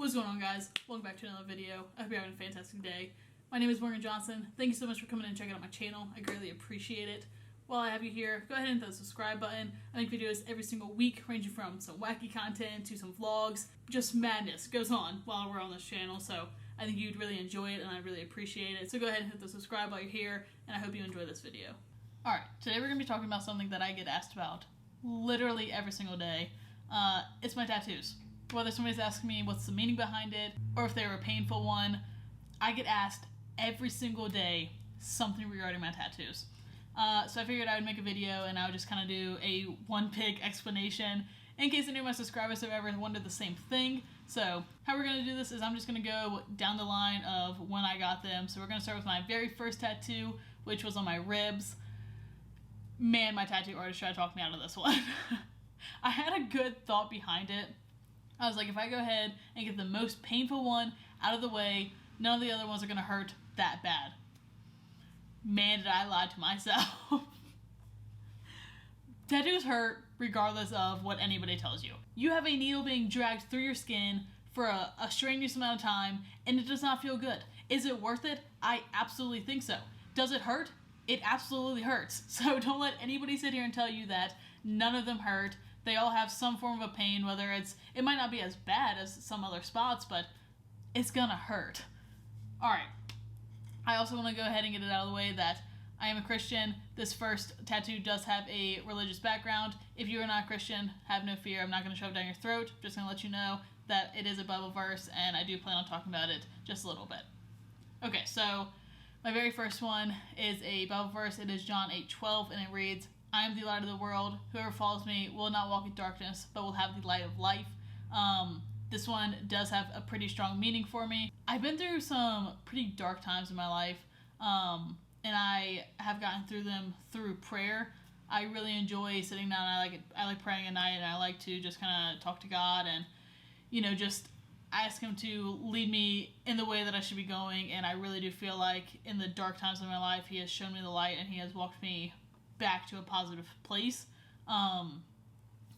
What's going on, guys? Welcome back to another video. I hope you're having a fantastic day. My name is Morgan Johnson. Thank you so much for coming and checking out my channel. I greatly appreciate it. While I have you here, go ahead and hit the subscribe button. I make videos every single week, ranging from some wacky content to some vlogs. Just madness goes on while we're on this channel, so I think you'd really enjoy it and I really appreciate it. So go ahead and hit the subscribe while you're here, and I hope you enjoy this video. Alright, today we're going to be talking about something that I get asked about literally every single day. It's my tattoos. Whether somebody's asking me what's the meaning behind it, or if they were a painful one, I get asked every single day something regarding my tattoos. So I figured I would make a video and I would just kind of do a one big explanation in case any of my subscribers have ever wondered the same thing. So how we're going to do this is I'm just going to go down the line of when I got them. So we're going to start with my very first tattoo, which was on my ribs. Man, my tattoo artist tried to talk me out of this one. I had a good thought behind it. I was like, if I go ahead and get the most painful one out of the way, none of the other ones are going to hurt that bad. Man, did I lie to myself. Tattoos hurt regardless of what anybody tells you. You have a needle being dragged through your skin for a strenuous amount of time, and it does not feel good. Is it worth it? I absolutely think so. Does it hurt? It absolutely hurts. So don't let anybody sit here and tell you that none of them hurt. They all have some form of a pain, whether it might not be as bad as some other spots, but it's gonna hurt. Alright, I also want to go ahead and get it out of the way that I am a Christian. This first tattoo does have a religious background. If you are not a Christian, have no fear. I'm not going to shove it down your throat. Just going to let you know that it is a Bible verse, and I do plan on talking about it just a little bit. Okay, so my very first one is a Bible verse. It is John 8:12, and it reads, I am the light of the world. Whoever follows me will not walk in darkness, but will have the light of life. This one does have a pretty strong meaning for me. I've been through some pretty dark times in my life, and I have gotten through them through prayer. I really enjoy sitting down. I like praying at night, and I like to just kind of talk to God and, just ask Him to lead me in the way that I should be going. And I really do feel like in the dark times of my life, He has shown me the light, and He has walked me back to a positive place.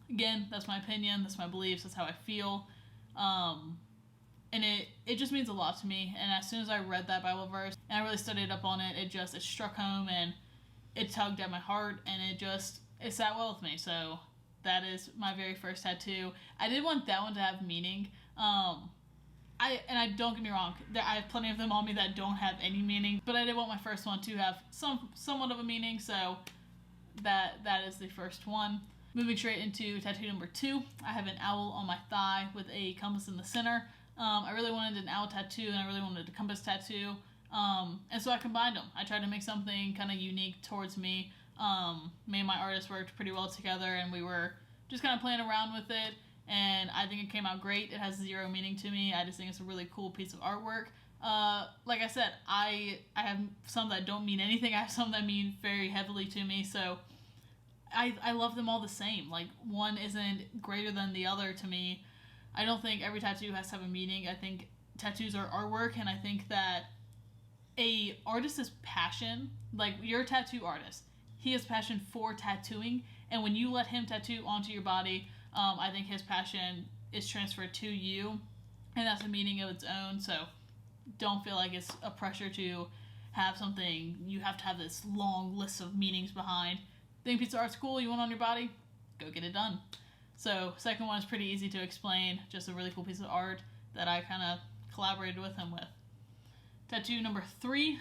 Again, that's my opinion, that's my beliefs, that's how I feel. And it just means a lot to me. And as soon as I read that Bible verse and I really studied up on it, it struck home and it tugged at my heart, and it sat well with me. So that is my very first tattoo. I did want that one to have meaning. I don't get me wrong, I have plenty of them on me that don't have any meaning, but I did want my first one to have somewhat of a meaning, so that is the first one. Moving straight into tattoo number 2, I have an owl on my thigh with a compass in the center. I really wanted an owl tattoo, and I really wanted a compass tattoo, and so I combined them. I tried to make something kind of unique towards me. Me and my artist worked pretty well together, and we were just kind of playing around with it, and I think it came out great. It has zero meaning to me. I just think it's a really cool piece of artwork. Like I said, I have some that don't mean anything. I have some that mean very heavily to me, so I love them all the same. Like, one isn't greater than the other to me. I don't think every tattoo has to have a meaning. I think tattoos are artwork, and I think that a artist's passion, like you're a tattoo artist, he has passion for tattooing, and when you let him tattoo onto your body, I think his passion is transferred to you, and that's a meaning of its own. So don't feel like it's a pressure to have something, you have to have this long list of meanings behind. Think piece of art's cool, you want it on your body? Go get it done. So second one is pretty easy to explain, just a really cool piece of art that I kind of collaborated with him with. Tattoo number 3,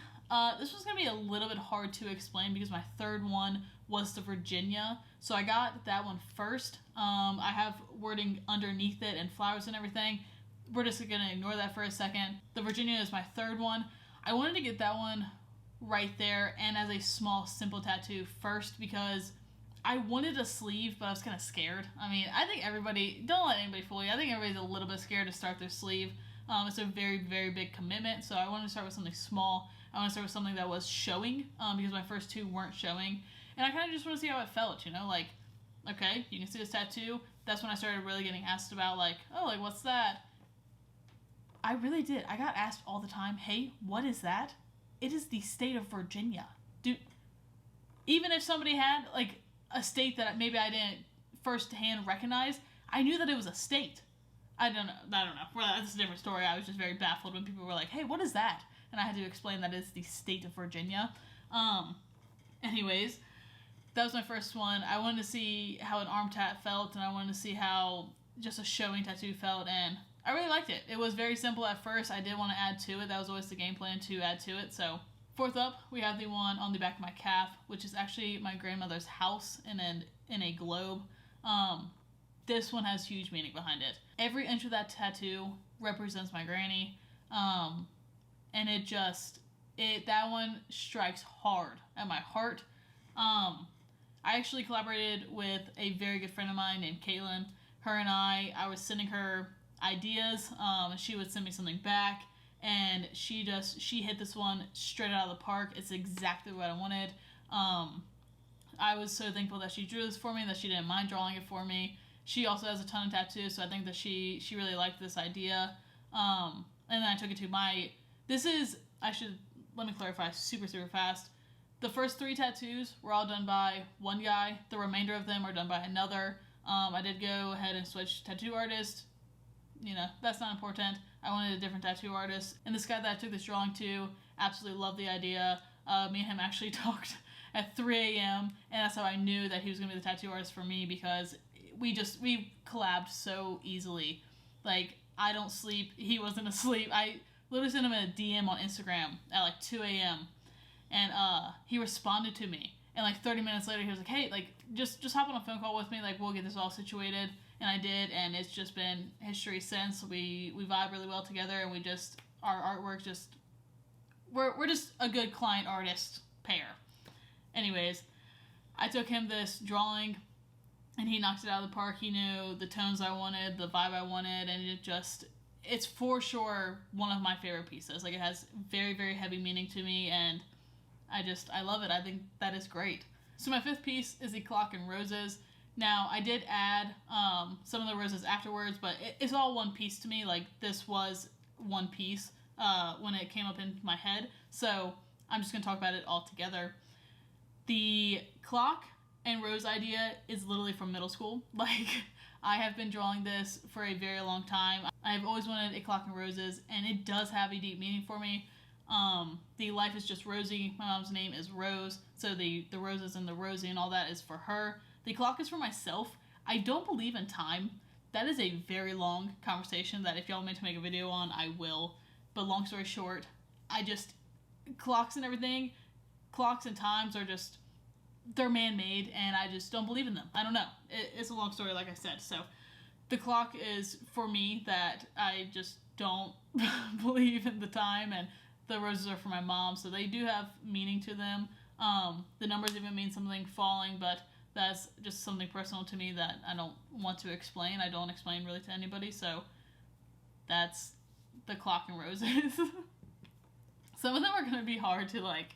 this was going to be a little bit hard to explain because my third one was the Virginia, so I got that one first. I have wording underneath it and flowers and everything. We're just going to ignore that for a second. The Virginia is my third one. I wanted to get that one right there and as a small simple tattoo first because I wanted a sleeve, but I was kind of scared. I mean, I think everybody, don't let anybody fool you, I think everybody's a little bit scared to start their sleeve. It's a very, very big commitment, so I wanted to start with something small. I want to start with something that was showing, because my first 2 weren't showing, and I kind of just want to see how it felt, like, okay, you can see this tattoo. That's when I started really getting asked about, like, oh, like, what's that? I really did. I got asked all the time, hey, what is that? It is the state of Virginia. Dude, even if somebody had, like, a state that maybe I didn't firsthand recognize, I knew that it was a state. I don't know. Well, that's a different story. I was just very baffled when people were like, hey, what is that? And I had to explain that it's the state of Virginia. Anyways, that was my first one. I wanted to see how an arm tat felt, and I wanted to see how just a showing tattoo felt, and I really liked it. It was very simple at first. I did want to add to it. That was always the game plan, to add to it. So fourth up, we have the one on the back of my calf, which is actually my grandmother's house in a globe. This one has huge meaning behind it. Every inch of that tattoo represents my granny, and that one strikes hard at my heart. I actually collaborated with a very good friend of mine named Caitlin. Her and I was sending her ideas, and she would send me something back, and she hit this one straight out of the park. It's exactly what I wanted. I was so thankful that she drew this for me, that she didn't mind drawing it for me. She also has a ton of tattoos, so I think that she really liked this idea. And then I took it to let me clarify super, super fast. The first 3 tattoos were all done by one guy. The remainder of them are done by another. I did go ahead and switch tattoo artist. That's not important. I wanted a different tattoo artist. And this guy that I took this drawing to absolutely loved the idea. Me and him actually talked at 3 a.m. And that's how I knew that he was going to be the tattoo artist for me, because we collabed so easily. Like, I don't sleep. He wasn't asleep. I literally sent him a DM on Instagram at like 2 a.m. And he responded to me. And like 30 minutes later, he was like, hey, like, just hop on a phone call with me. Like, we'll get this all situated. And I did. And it's just been history since. We vibe really well together. And our artwork we're just a good client-artist pair. Anyways, I took him this drawing, and he knocked it out of the park. He knew the tones I wanted, the vibe I wanted, and it's for sure one of my favorite pieces. Like, it has very, very heavy meaning to me, and I love it. I think that is great. So my 5th piece is the clock and roses. Now, I did add some of the roses afterwards, but it's all one piece to me. Like, this was one piece when it came up in my head. So I'm just going to talk about it all together. The clock and rose idea is literally from middle school. Like, I have been drawing this for a very long time. I have always wanted a clock and roses, and it does have a deep meaning for me. The life is just Rosie. My mom's name is Rose, so the roses and the Rosie and all that is for her. The clock is for myself. I don't believe in time. That is a very long conversation that if y'all want me to make a video on, I will. But long story short, clocks and everything, clocks and times are they're man-made, and I just don't believe in them. I don't know. It's a long story, like I said. So the clock is for me that I just don't believe in the time, and the roses are for my mom, so they do have meaning to them. The numbers even mean something falling, but that's just something personal to me that I don't want to explain. I don't explain really to anybody, so that's the clock and roses. Some of them are going to be hard to, like,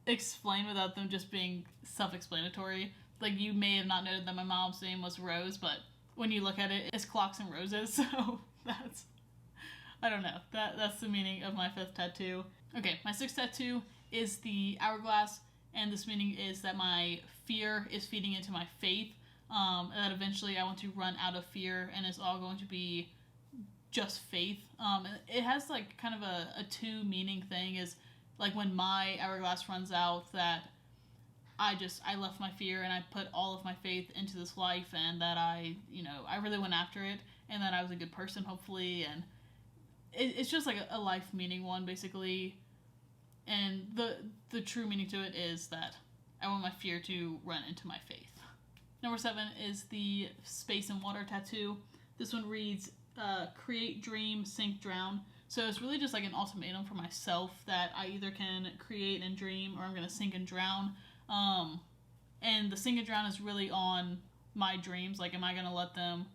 explain without them just being self-explanatory. Like, you may have not noted that my mom's name was Rose, but when you look at it, it's clocks and roses, so I don't know. That's the meaning of my 5th tattoo. Okay, my 6th tattoo is the hourglass, and this meaning is that my fear is feeding into my faith, and that eventually I want to run out of fear, and it's all going to be just faith. It has, like, kind of a 2 meaning thing, is like when my hourglass runs out, that I left my fear and I put all of my faith into this life, and that I really went after it, and that I was a good person, hopefully, and it's just like a life meaning one, basically. And the true meaning to it is that I want my fear to run into my faith. Number 7 is the space and water tattoo. This one reads, create, dream, sink, drown. So it's really just like an ultimatum for myself that I either can create and dream, or I'm going to sink and drown. And the sink and drown is really on my dreams. Like, am I going to let them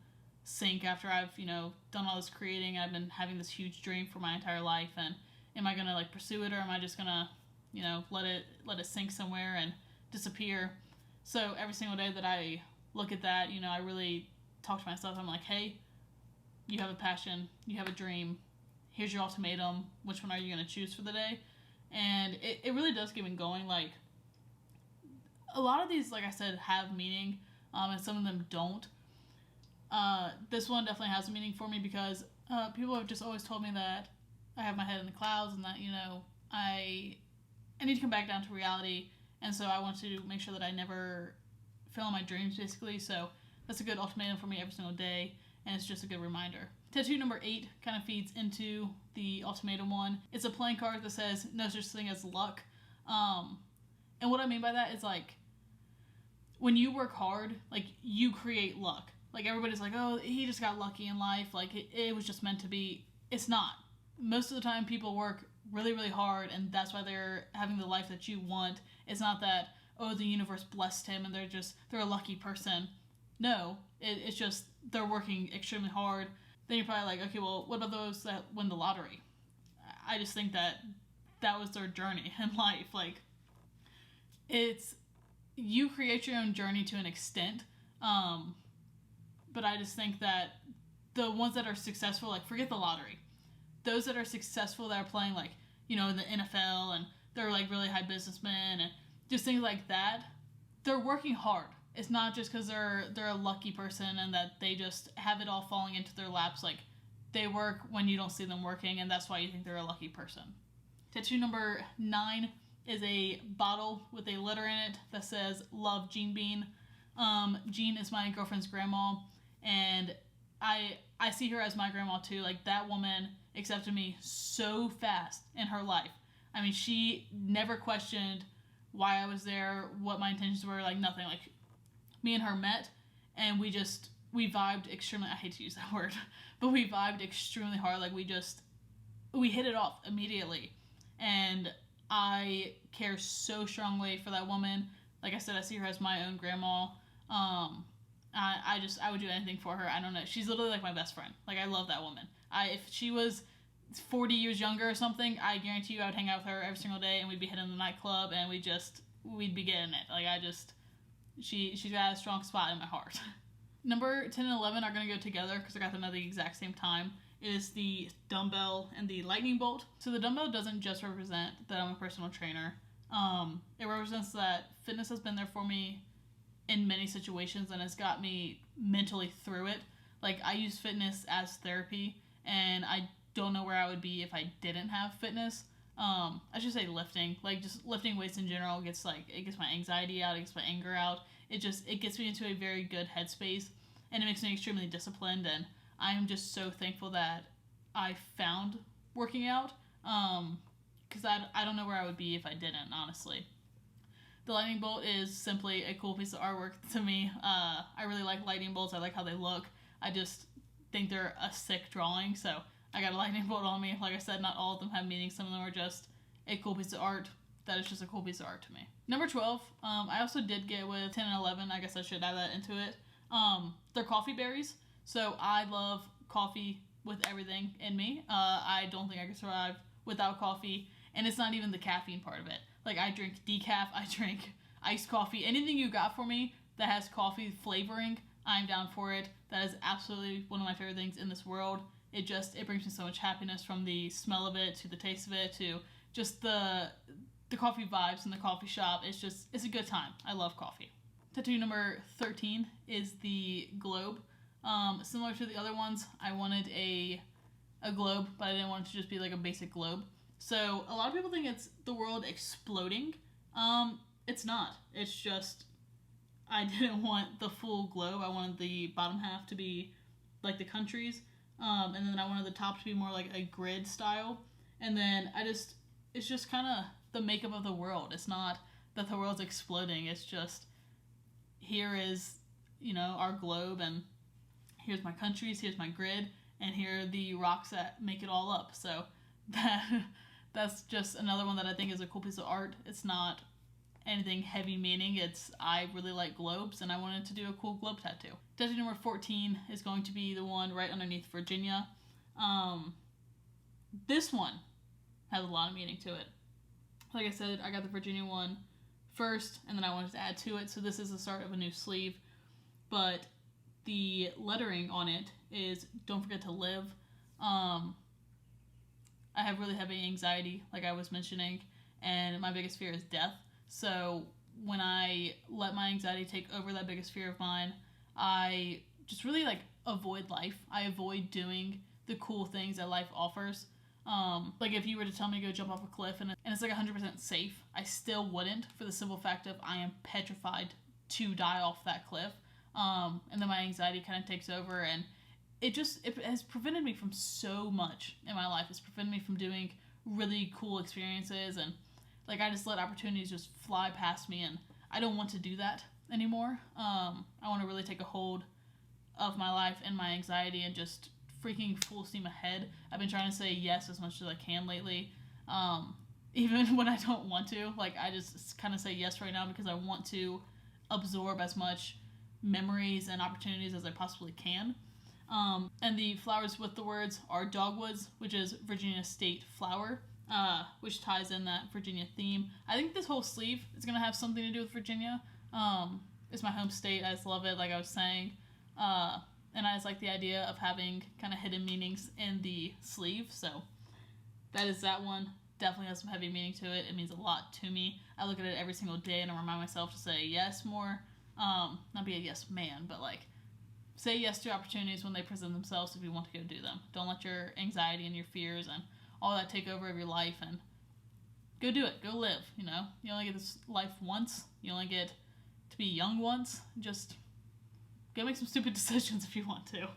sink after I've, done all this creating? I've been having this huge dream for my entire life, and am I going to, like, pursue it, or am I just going to, let it sink somewhere and disappear? So every single day that I look at that, I really talk to myself. I'm like, hey, you have a passion, you have a dream, here's your ultimatum, which one are you going to choose for the day? And it really does get me going. Like, a lot of these, like I said, have meaning, and some of them don't. This one definitely has a meaning for me because people have just always told me that I have my head in the clouds and that, I need to come back down to reality. And so I want to make sure that I never fail in my dreams, basically. So that's a good ultimatum for me every single day, and it's just a good reminder. Tattoo number 8 kind of feeds into the ultimatum one. It's a playing card that says no such thing as luck. And what I mean by that is, like, when you work hard, like, you create luck. Like, everybody's like, oh, he just got lucky in life. Like, it was just meant to be. It's not. Most of the time, people work really, really hard, and that's why they're having the life that you want. It's not that, oh, the universe blessed him and they're a lucky person. No, it's just they're working extremely hard. Then you're probably like, okay, well, what about those that win the lottery? I just think that was their journey in life. Like, you create your own journey to an extent, but I just think that the ones that are successful, like, forget the lottery. Those that are successful that are playing, like, in the NFL, and they're, like, really high businessmen and just things like that, they're working hard. It's not just because they're a lucky person and that they just have it all falling into their laps. Like, they work when you don't see them working, and that's why you think they're a lucky person. Tattoo number 9 is a bottle with a letter in it that says love Jean Bean. Jean is my girlfriend's grandma, and I see her as my grandma too. Like, that woman accepted me so fast in her life. I mean, she never questioned why I was there, what my intentions were, like, nothing. Like, me and her met, and we vibed extremely, I hate to use that word, but we vibed extremely hard. Like, we hit it off immediately, and I care so strongly for that woman. Like I said, I see her as my own grandma. I would do anything for her. I don't know. She's literally like my best friend. Like, I love that woman. If she was 40 years younger or something, I guarantee you I would hang out with her every single day, and we'd be hitting the nightclub, and we'd be getting it. Like, she's got a strong spot in my heart. Number 10 and 11 are going to go together because I got them at the exact same time. Is the dumbbell and the lightning bolt. So the dumbbell doesn't just represent that I'm a personal trainer. It represents that fitness has been there for me in many situations and has got me mentally through it. Like, I use fitness as therapy, and I don't know where I would be if I didn't have fitness. I should say lifting. Like, just lifting weights in general gets my anxiety out, it gets my anger out. It gets me into a very good headspace, and it makes me extremely disciplined, and I'm just so thankful that I found working out, because I don't know where I would be if I didn't, honestly. The lightning bolt is simply a cool piece of artwork to me. I really like lightning bolts. I like how they look. I just think they're a sick drawing, so I got a lightning bolt on me. Like I said, not all of them have meaning. Some of them are just a cool piece of art. That is just a cool piece of art to me. Number 12, I also did get with 10 and 11. I guess I should add that into it. They're coffee berries. So I love coffee with everything in me. I don't think I could survive without coffee. And it's not even the caffeine part of it. Like, I drink decaf, I drink iced coffee. Anything you got for me that has coffee flavoring, I'm down for it. That is absolutely one of my favorite things in this world. It brings me so much happiness, from the smell of it to the taste of it to just the coffee vibes in the coffee shop. It's a good time. I love coffee. Tattoo number 13 is the globe. Similar to the other ones, I wanted a globe, but I didn't want it to just be like a basic globe. So a lot of people think it's the world exploding. It's not. It's just, I didn't want the full globe. I wanted the bottom half to be like the countries, and then I wanted the top to be more like a grid style. And then it's just kind of the makeup of the world. It's not that the world's exploding. It's just, here is, our globe, and here's my countries, here's my grid, and here are the rocks that make it all up. So that's just another one that I think is a cool piece of art. It's not anything heavy meaning. I really like globes, and I wanted to do a cool globe tattoo. Tattoo number 14 is going to be the one right underneath Virginia. This one has a lot of meaning to it. Like I said, I got the Virginia one first, and then I wanted to add to it, so this is the start of a new sleeve. But the lettering on it is, don't forget to live. I have really heavy anxiety, like I was mentioning, and my biggest fear is death. So when I let my anxiety take over that biggest fear of mine, I just really avoid life. I avoid doing the cool things that life offers. Like if you were to tell me to go jump off a cliff and it's like 100% safe, I still wouldn't, for the simple fact of I am petrified to die off that cliff. And then my anxiety kind of takes over, and it has prevented me from so much in my life. It's prevented me from doing really cool experiences, and like I just let opportunities just fly past me, and I don't want to do that anymore. I want to really take a hold of my life and my anxiety and just freaking full steam ahead. I've been trying to say yes as much as I can lately, even when I don't want to. Like I just kind of say yes right now because I want to absorb as much memories and opportunities as I possibly can. And the flowers with the words are dogwoods, which is Virginia state flower, which ties in that Virginia theme. I think this whole sleeve is going to have something to do with Virginia. It's my home state. I just love it, like I was saying. And I just like the idea of having kind of hidden meanings in the sleeve. So that is that one. Definitely has some heavy meaning to it. It means a lot to me. I look at it every single day and I remind myself to say yes more. Not be a yes man, but like say yes to opportunities when they present themselves if you want to go do them. Don't let your anxiety and your fears and all that take over of your life, and go do it. Go live, you know? You only get this life once. You only get to be young once. Just go make some stupid decisions if you want to.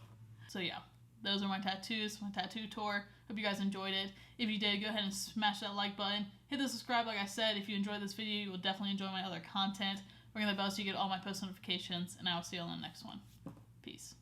So yeah, those are my tattoos, my tattoo tour. Hope you guys enjoyed it. If you did, go ahead and smash that like button. Hit the subscribe, like I said. If you enjoyed this video, you will definitely enjoy my other content. Ring the bell so you get all my post notifications, and I will see you on the next one. Peace.